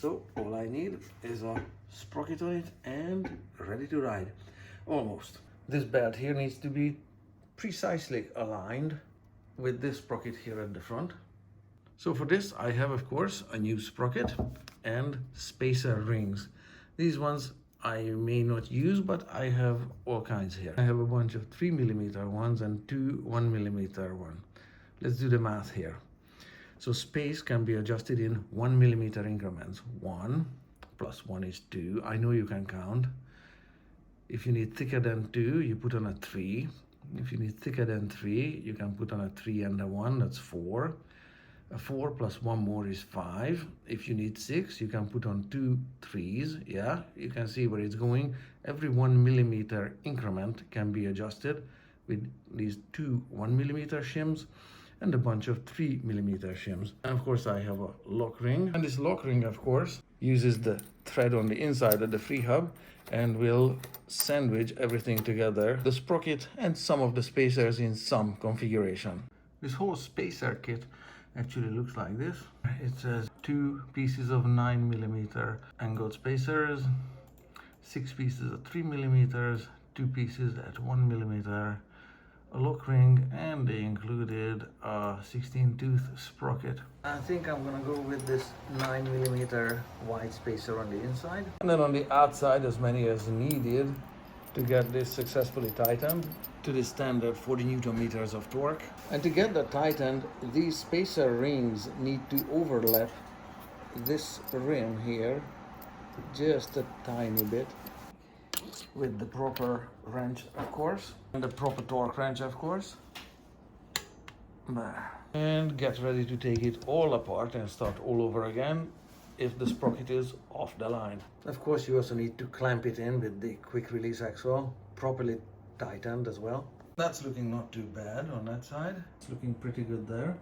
So all I need is a sprocket on it and ready to ride. Almost. This belt here needs to be precisely aligned with this sprocket here at the front. So for this I have, of course, a new sprocket and spacer rings. These ones I may not use, but I have all kinds here. I have a bunch of 3mm ones and two 1mm ones. Let's do the math here. So space can be adjusted in 1mm increments. 1 plus 1 is 2. I know you can count. If you need thicker than 2, you put on a 3. If you need thicker than 3, you can put on a 3 and a 1, that's 4. A 4 plus 1 more is 5. If you need 6, you can put on 2 3s. Yeah, you can see where it's going. Every 1mm increment can be adjusted with these two 1mm shims and a bunch of 3mm shims. And of course I have a lock ring. And this lock ring, of course, uses the thread on the inside of the freehub and will sandwich everything together, the sprocket and some of the spacers in some configuration. This whole spacer kit actually looks like this. It says 2 pieces of 9mm angled spacers, 6 pieces of 3mm, 2 pieces at 1mm, a lock ring, and they included a 16-tooth sprocket. I think I'm gonna go with this 9mm wide spacer on the inside, and then on the outside as many as needed to get this successfully tightened to the standard 40 Newton meters of torque. And to get that tightened, these spacer rings need to overlap this rim here just a tiny bit with the proper wrench, of course, and the proper torque wrench, of course. And get ready to take it all apart and start all over again if the sprocket is off the line. Of course, you also need to clamp it in with the quick release axle, properly tightened as well. That's looking not too bad on that side. It's looking pretty good there.